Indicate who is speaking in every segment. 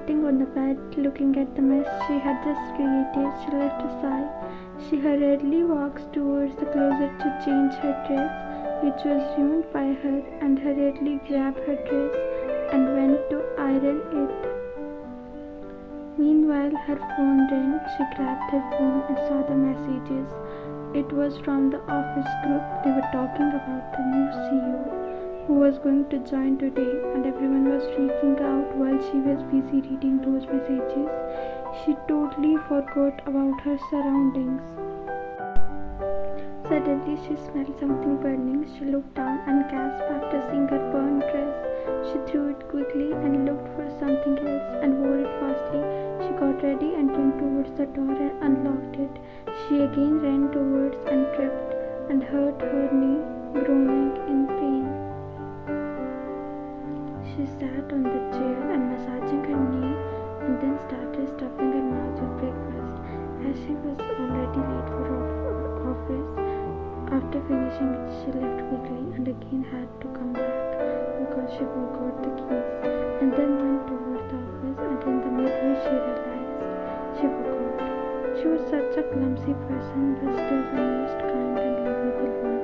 Speaker 1: sitting on the bed, looking at the mess she had just created, she left a sigh. She hurriedly walks towards the closet to change her dress, which was ruined by her, and hurriedly grabbed her dress and went to iron it. Meanwhile, her phone rang. She grabbed her phone and saw the messages. It was from the office group. They were talking about the new CEO who was going to join today, and everyone was freaking out while she was busy reading those messages. She totally forgot about her surroundings. Suddenly, she smelled something burning. She looked down and gasped after seeing her burned dress. She threw it quickly and looked for something else and wore it fastly. She got ready and went towards the door and unlocked it. She again ran towards and tripped and hurt her knee, groaning in pain. She sat on the chair and massaging her knee and then started stuffing her mouth with breakfast. As she was already late for office, after finishing it, she left quickly and again had to come back because she forgot the keys, and then went towards the office, and in the midway she realized she forgot. She was such a clumsy person, but still the most kind and lovable one.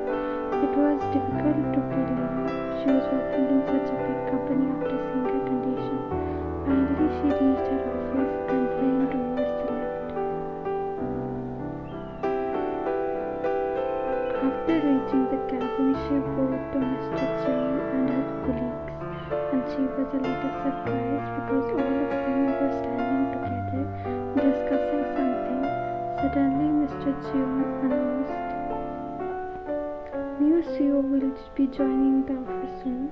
Speaker 1: It was difficult to believe she was working in such a big company after seeing her condition. Finally, she reached her office and ran towards the lift. After reaching the cabin, she bowed to Mr. John and her colleagues, and she was a little surprised because all of them were standing together discussing something. Suddenly, Mr. John announced, "New CEO will be joining the office soon.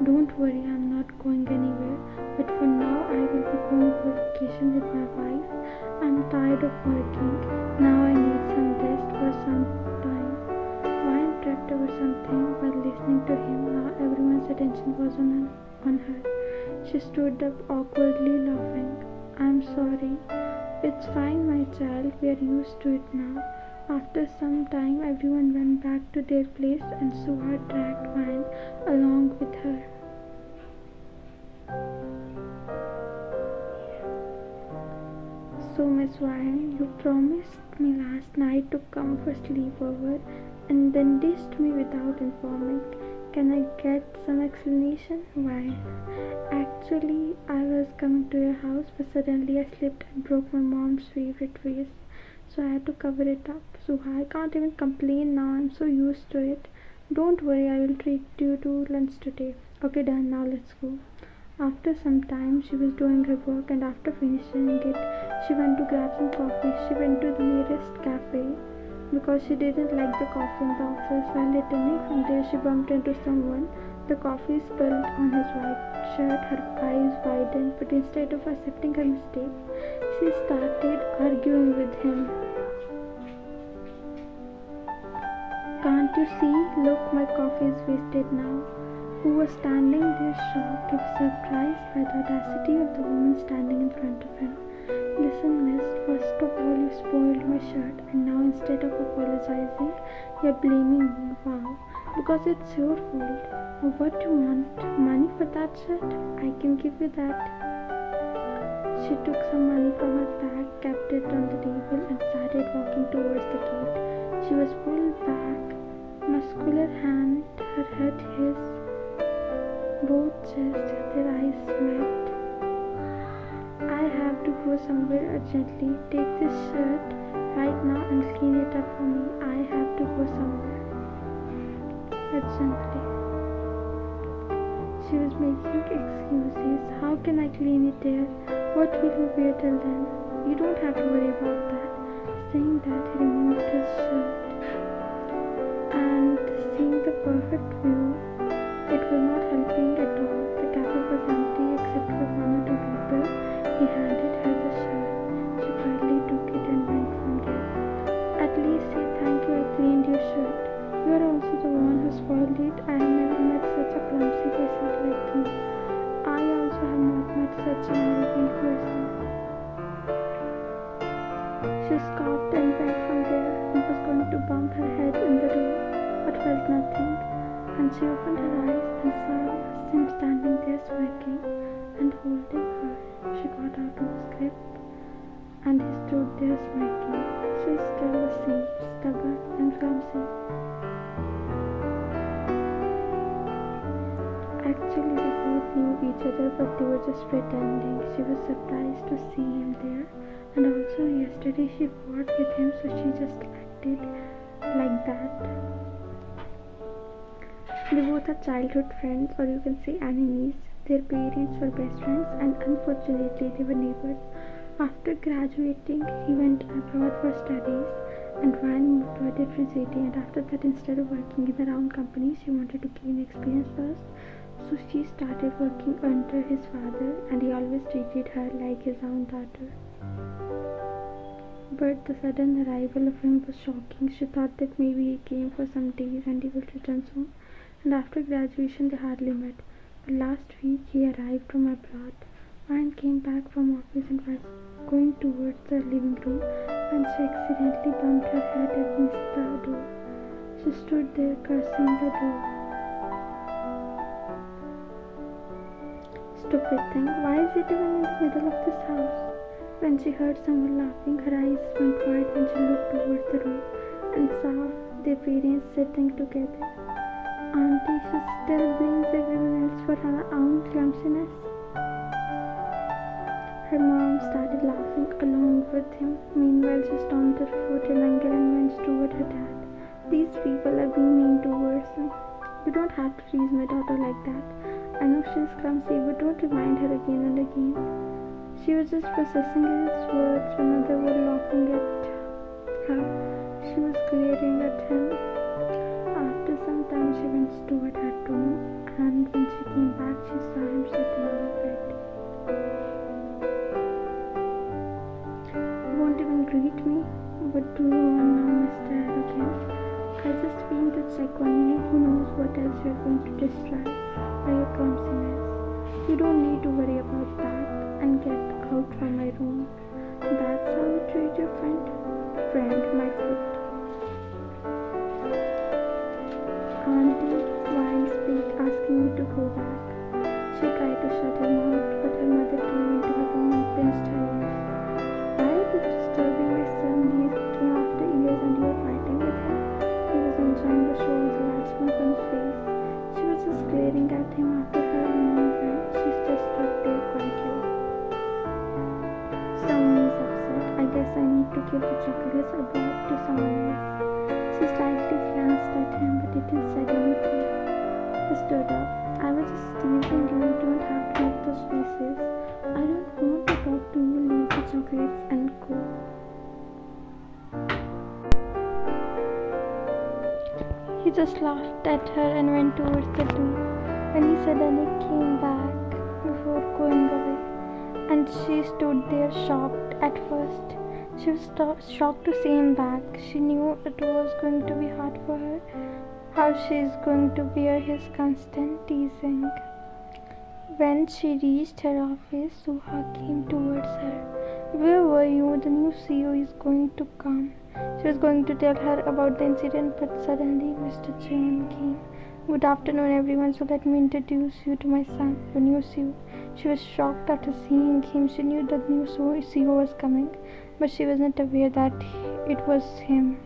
Speaker 1: Don't worry, I'm not going anywhere, but for now I will be going for vacation with my wife. I'm tired of working. Now I need some rest for some time." Ryan tripped over something while listening to him. Now everyone's attention was on her. She stood up awkwardly, laughing. "I'm sorry." "It's fine, my child. We are used to it now." After some time, everyone went back to their place, and Suha dragged Ryan along with her. "So, Miss Ryan, you promised me last night to come for sleepover and then ditched me without informing. Can I get some explanation?" "Why? Actually, I was coming to your house, but suddenly I slipped and broke my mom's favorite vase, so I had to cover it up. So I can't even complain now. I'm so used to it. Don't worry, I will treat you to lunch today." "Okay, done. Now let's go." After some time, she was doing her work, and after finishing it, she went to grab some coffee. She went to the nearest cafe because she didn't like the coffee in the office. While returning from there, she bumped into someone. The coffee spilled on his white shirt. Her eyes widened, but instead of accepting her mistake, she started arguing with him. "Can't you see? Look, my coffee is wasted now." Who was standing there shocked. He was surprised by the audacity of the woman standing in front of him. "Listen, miss, first of all you spoiled my shirt, and now instead of apologizing, you're blaming me. Wow, because it's your fault. What do you want? Money for that shirt? I can give you that." She took some money from her bag, kept it on the table, and started walking towards the gate. She was pulled back. Muscular hand, her head hissed. Both chests, their eyes met. "I have to go somewhere urgently. Take this shirt right now and clean it up for me. I have to go somewhere urgently." She was making excuses. "How can I clean it there? What will you wear till then?" "You don't have to worry about that." Saying that, he removed his shirt, and seeing the perfect view, it was not helping at all. The cafe was empty except for one or two people. He handed her the shirt. She quietly took it and went from there. "At least say thank you, I cleaned your shirt. You are also the one who spoiled it. I have never met such a clumsy person like you. I also have not met such an arrogant person." She scoffed and went from there and was going to bump her head in the door, but felt nothing. And she opened her eyes and saw him standing there smirking and holding her. She got stood there smirking. She still the same, stubborn and clumsy. Actually, they both knew each other, but they were just pretending. She was surprised to see him there, and also yesterday she fought with him, so she just acted like that. They both are childhood friends, or you can say enemies. Their parents were best friends, and unfortunately, they were neighbors. After graduating, he went abroad for studies, and Ryan moved to a different city. And after that, instead of working in the round company, she wanted to gain experience first. So she started working under his father, and he always treated her like his own daughter. But the sudden arrival of him was shocking. She thought that maybe he came for some days and he will return soon. And after graduation, they hardly met. But last week, he arrived from abroad. Ryan came back from office and was going towards the living room when she accidentally bumped her head against the door. She stood there cursing the door. Stupid thing, why is it even in the middle of this house? When she heard someone laughing, her eyes went wide and she looked towards the room and saw their parents sitting together. Auntie, she still blames everyone else for her own clumsiness. Her mom started laughing along with him. Meanwhile, she stomped her foot in anger and went toward her dad. These people are being mean towards me. You don't have to tease my daughter like that. I know she's clumsy, but don't remind her again and again. She was just processing his words when they were laughing at her. She was glaring at him. After some time, she went toward her room, and when she came back, she saw him sitting on the bed. You won't even greet me? What do you want now, Mr. Arrogant? I just came to check on you. Who knows what else you're going to destroy by your clumsiness. You don't need to worry about that and get out from my room. That's how you treat your friend? Friend, my foot. Auntie whined, asking me to go back. She tried to shut her mouth, but her mother came into her room and pinched her ears. Why are you disturbing my son? He came after years and you are fighting with him. He was enjoying the show with a large smile on his face. She was just glaring at him after her mom went. She just stood there quietly. Someone is upset. I guess I need to give the chocolates abroad to someone else. She slightly glanced at him, but didn't say anything. He stood up. I was just teasing you. You don't have to make those faces. I don't want to talk to you. Leave the chocolates and go. He just laughed at her and went towards the door. When he suddenly came back before going away, and she stood there shocked at first. She was shocked to see him back. She knew it was going to be hard for her, how she is going to bear his constant teasing. When she reached her office, Suha came towards her. Where were you? The new CEO is going to come. She was going to tell her about the incident, but suddenly Mr. John came. Good afternoon, everyone. So let me introduce you to my son, your new CEO. She was shocked after seeing him. She knew that new CEO was coming, but she wasn't aware that it was him.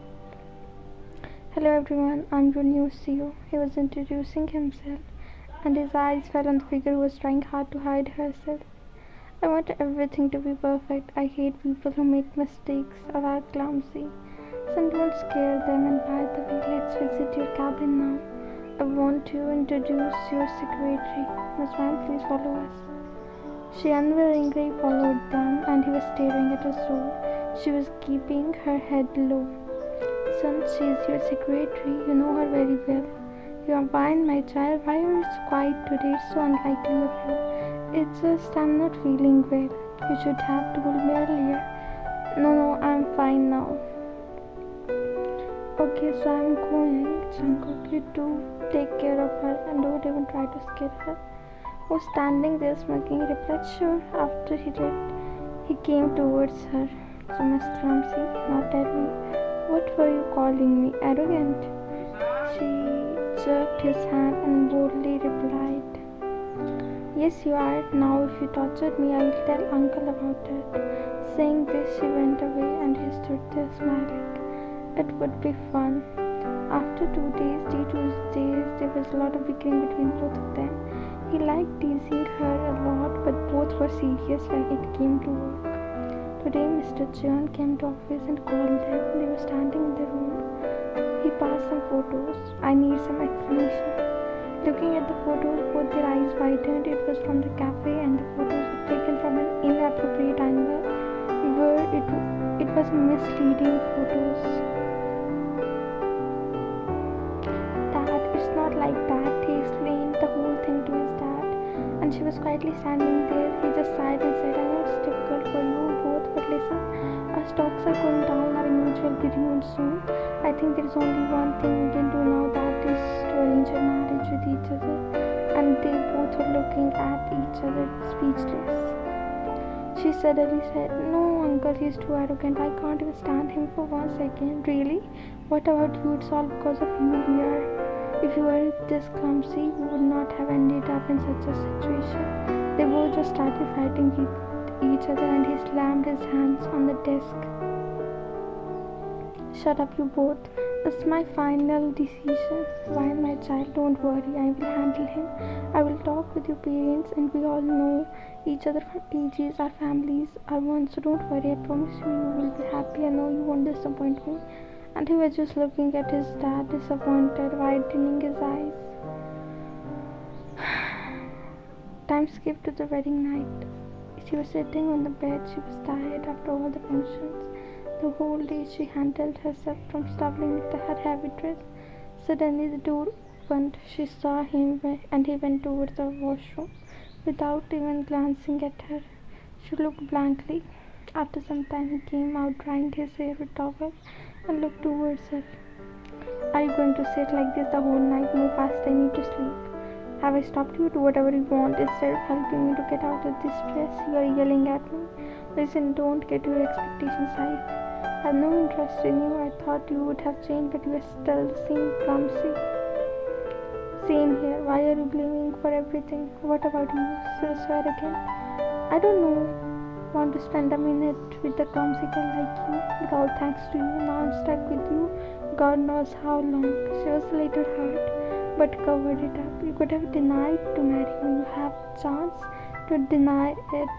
Speaker 1: Hello, everyone. I'm your new CEO. He was introducing himself, and his eyes fell on the figure who was trying hard to hide herself. I want everything to be perfect. I hate people who make mistakes or are clumsy. So don't scare them. And by the way, let's visit your cabin now. I want to introduce your secretary. Miss Van, please follow us. She unwillingly followed them, and he was staring at her soul. She was keeping her head low. Since she is your secretary, you know her very well. You are fine, my child. Why are you so quiet today? It's so unlikely of you. It's just I'm not feeling well. You should have told me earlier. No, I'm fine now. Okay, so I'm going. Jungkook, you do take care of her and don't even try to scare her. Was standing there smirking, he replied, sure. After he left, he came towards her. So Miss Clumsy, now tell me, what were you calling me? Arrogant? She jerked his hand and boldly replied, Yes, you are. Now, if you tortured me, I will tell uncle about it. Saying this, she went away and he stood there smiling. It would be fun. After 2 days, Tuesdays, there was a lot of bickering between both of them. He liked teasing her a lot, but both were serious when it came to work. Today, Mr. John came to office and called them. They were standing in the room. He passed some photos. I need some explanation. Looking at the photos, both their eyes widened. It was from the cafe, and the photos were taken from an inappropriate angle, where it was misleading photos. Dad, it's not like that. He explained the whole thing to his dad, and she was quietly standing there. He just sighed and said, "I know it's difficult for you both, but listen, our stocks are going down. Our image will be ruined soon. I think there is only one thing we can do now, that is to arrange a marriage with each other." And they both were looking at each other, speechless. She suddenly said, "No, uncle, he's too arrogant. I can't even stand him for 1 second. Really? What about you? It's all because of you we are. If you weren't this clumsy, we would not have ended up in such a situation." They both just started fighting with each other, and he slammed his hands on the desk. "Shut up, you both. It's my final decision. While my child, don't worry, I will handle him. I will talk with your parents, and we all know each other from ages. Our families are one, so don't worry. I promise you, you will be happy. I know you won't disappoint me." And he was just looking at his dad, disappointed, widening his eyes. Time skipped to the wedding night. She was sitting on the bed. She was tired after all the functions. The whole day she handled herself from struggling with her heavy dress. Suddenly the door opened. She saw him and he went towards the washroom without even glancing at her. She looked blankly. After some time he came out, drying his hair with towel, and looked towards her. "Are you going to sit like this the whole night? Move fast, I need to sleep. Have I stopped you? Do whatever you want. Instead of helping me to get out of this dress, you are yelling at me. Listen, don't get your expectations high. I have no interest in you. I thought you would have changed, but you are still the same clumsy. Same here. Why are you blaming for everything? What about you? Still swear again? I don't know. Want to spend a minute with a clumsy girl like you, but all thanks to you. Now I'm stuck with you. God knows how long." She was a little hurt, but covered it up. "You could have denied to marry me. You have a chance to deny it."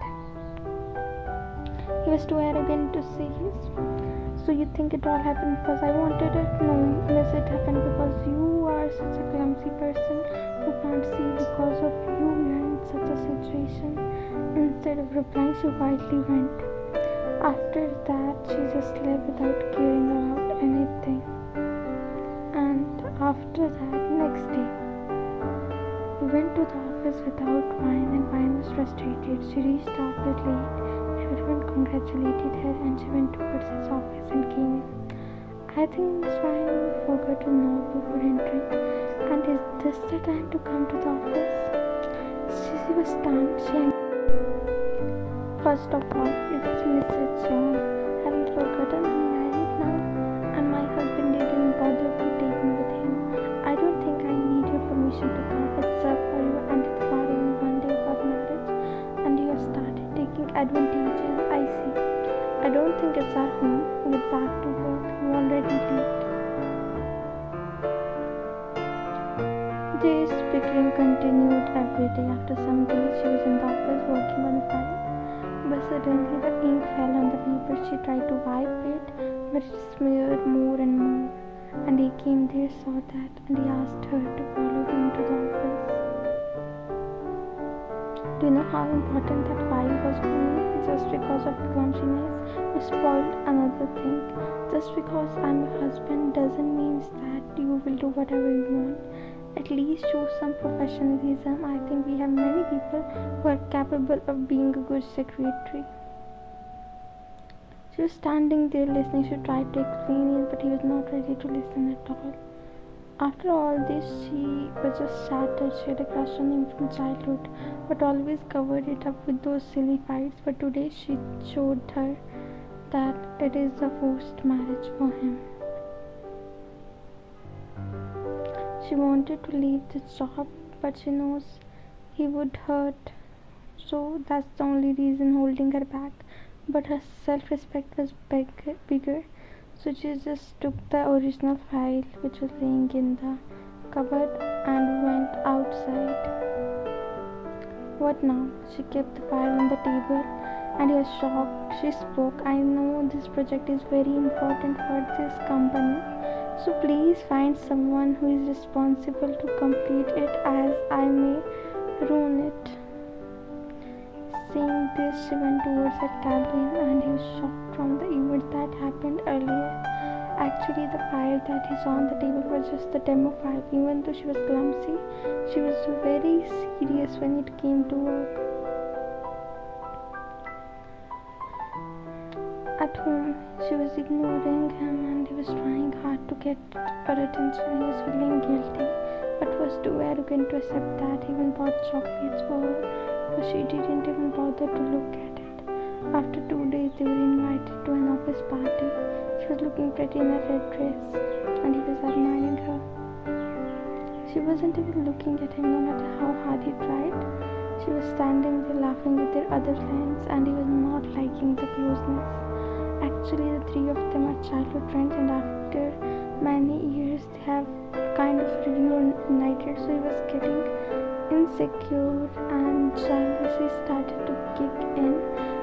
Speaker 1: He was too arrogant to say yes. "So you think it all happened because I wanted it?" "No, unless it happened because you are such a clumsy person who can't see because of you we are in such a situation." Instead of replying, she quietly went. After that, she just slept without caring about anything. And after that, next day, he went to the office without wine, and Wine was frustrated. She reached the office late. Everyone congratulated her, and she went towards his office and came in. "I think Miss Wine, you forgot to knock before entering. And is this the time to come to the office?" She was stunned. "First of all, it's Mr. John. Have you forgotten I'm married now? And my husband didn't bother to take me with him. I don't think I need your permission to come. It's up for you, and it's not even one day about marriage. And you have started taking advantage. I see. I don't think it's our home. Get back to work. You're already late." This bickering continued every day. After some days, she was in the office working on a file. But suddenly the ink fell on the paper. She tried to wipe it, but it smeared more and more. And he came there, saw that, and he asked her to follow him to the office. "Do you know how important that file was for me? Just because of clumsiness, you spoiled another thing. Just because I'm your husband doesn't mean that you will do whatever you want. At least show some professionalism. I think we have many people who are capable of being a good secretary." She was standing there listening. She tried to explain it, but he was not ready to listen at all. After all this, she was just shattered. She had a crush on him from childhood, but always covered it up with those silly fights. But today she showed her that it is a forced marriage for him. She wanted to leave the job, but she knows he would hurt. So that's the only reason holding her back. But her self respect was bigger. So she just took the original file which was laying in the cupboard and went outside. What now? She kept the file on the table and he was shocked. She spoke. I know this project is very important for this company. So please find someone who is responsible to complete it as I may ruin it. Saying this, she went towards her cabin and he was shocked from the event that happened earlier. Actually, the file that he saw on the table was just the demo file. Even though she was clumsy, she was very serious when it came to work. At home, she was ignoring him and he was trying hard to get her attention. He was feeling guilty, but was too arrogant to accept that. He even bought chocolates for her, but she didn't even bother to look at it. After 2 days, they were invited to an office party. She was looking pretty in a red dress, and he was admiring her. She wasn't even looking at him, no matter how hard he tried. She was standing there laughing with their other friends, and he was not liking the closeness. Actually, the three of them are childhood friends, and after many years, they have kind of reunited. So he was getting insecure, and jealousy started to kick in.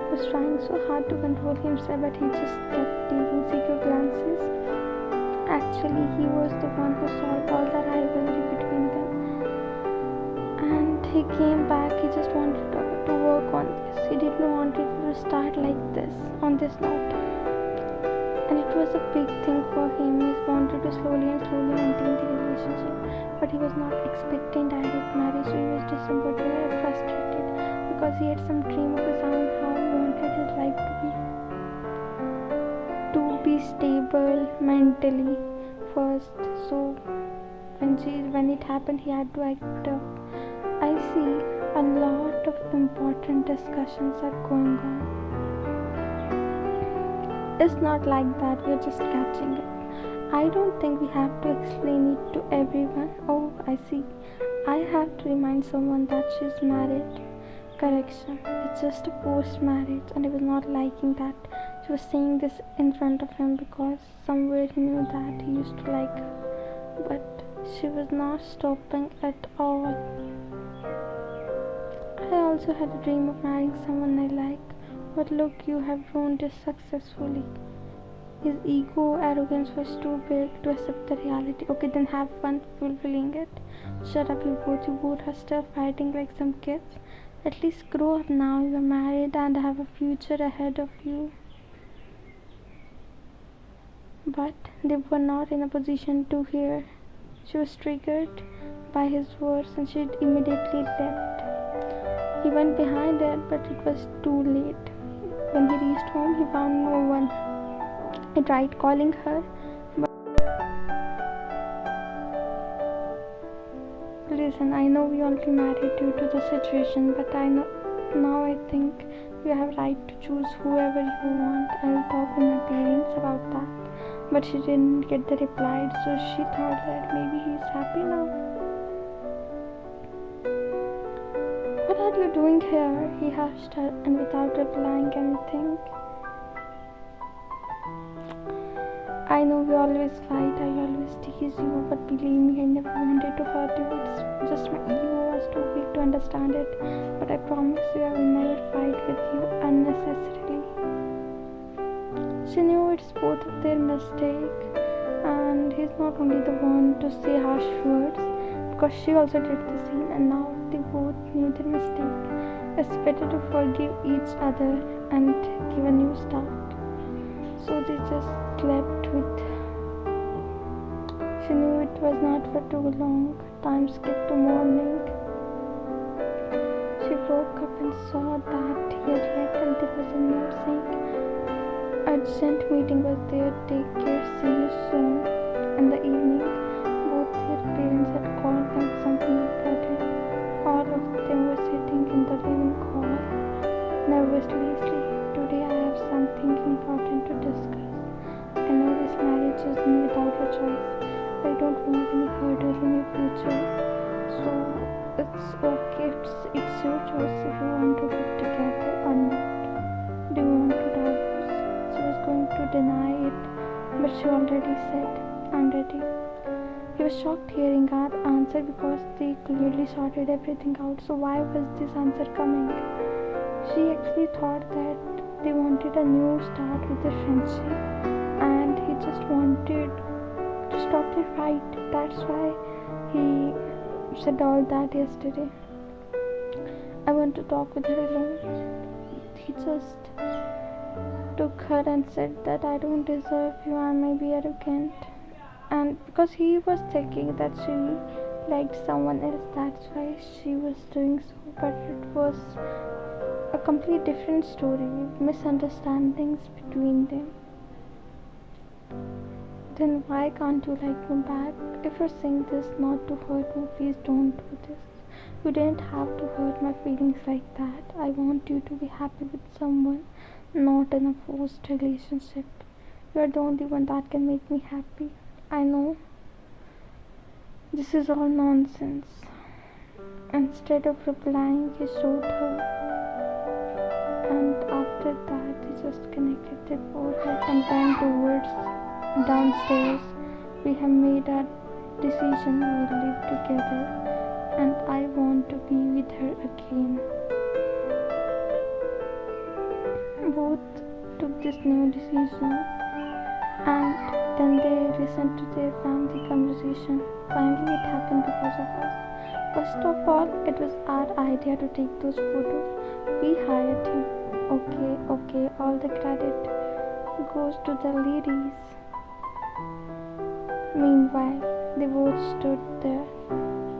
Speaker 1: He was trying so hard to control himself, but he just kept taking secret glances. Actually, he was the one who solved all the rivalry between them. And he came back. He just wanted to work on this. He didn't want it to start like this, on this note. And it was a big thing for him. He wanted to slowly maintain the relationship, but he was not expecting direct marriage. So he was disappointed and frustrated because he had some dream of his own how he wanted his life to be stable mentally first. So when it happened, he had to act up. I see a lot of important discussions are going on. It's not like that, we're just catching it. I don't think we have to explain it to everyone. Oh, I see. I have to remind someone that she's married. Correction, it's just a forced marriage, and I was not liking that. She was saying this in front of him because somewhere he knew that he used to like her. But she was not stopping at all. I also had a dream of marrying someone I like. But look, you have ruined it successfully. His ego, arrogance was too big to accept the reality. Okay, then have fun fulfilling it. Shut up, you both are still fighting like some kids. At least grow up now. You are married and have a future ahead of you. But they were not in a position to hear. She was triggered by his words and she immediately left. He went behind it, but it was too late. When he reached home, he found no one. I tried calling her, but listen, I know we only married due to the situation, but now I think you have right to choose whoever you want. I will talk with my parents about that. But she didn't get the reply, so she thought that maybe he's happy now. What are you doing here? He hushed her, and without replying anything. I know we always fight, I always tease you, but believe me, I never wanted to hurt you. It's just my ego was too weak to understand it. But I promise you I will never fight with you unnecessarily. She knew it's both of their mistake, and he's not only the one to say harsh words, because she also did the same, and now they both knew their mistake. It's better to forgive each other and give a new start. So they just slept with. She knew it was not for too long. Time skipped to morning. She woke up and saw that he had left, and there was a note saying, urgent meeting was there, take care, see you soon. In the evening, both their parents had called them something important. All of them were sitting in the living hall, nervously. Today I have something important to discuss. I know this marriage is without a choice. I don't want any hurdles in your future. So it's It's your choice if you want to live together or not. Do you want to divorce? She was going to deny it, but she already said, I'm ready. He was shocked hearing our answer because they clearly sorted everything out. So why was this answer coming? She actually thought that they wanted a new start with their friendship, and he just wanted to stop the fight. That's why he said all that yesterday. I want to talk with her alone. He just took her and said that I don't deserve you, I may be arrogant. And because he was thinking that she liked someone else, that's why she was doing so. But it was a complete different story, misunderstandings between them. Then why can't you like me back? If you're saying this not to hurt me, please don't do this. You didn't have to hurt my feelings like that. I want you to be happy with someone, not in a forced relationship. You're the only one that can make me happy. I know this is all nonsense. Instead of replying, he showed her, and after that he just connected their forehead and went towards downstairs. We have made our decision, we will live together, and I want to be with her again. Both took this new decision, and then they listened to their family conversation. Finally it happened because of us. First of all, it was our idea to take those photos. We hired him. Okay, all the credit goes to the ladies. Meanwhile, they both stood there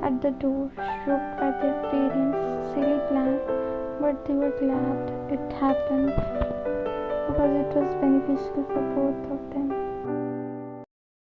Speaker 1: at the door, shocked by their parents' silly plan, but they were glad it happened because it was beneficial for both of them.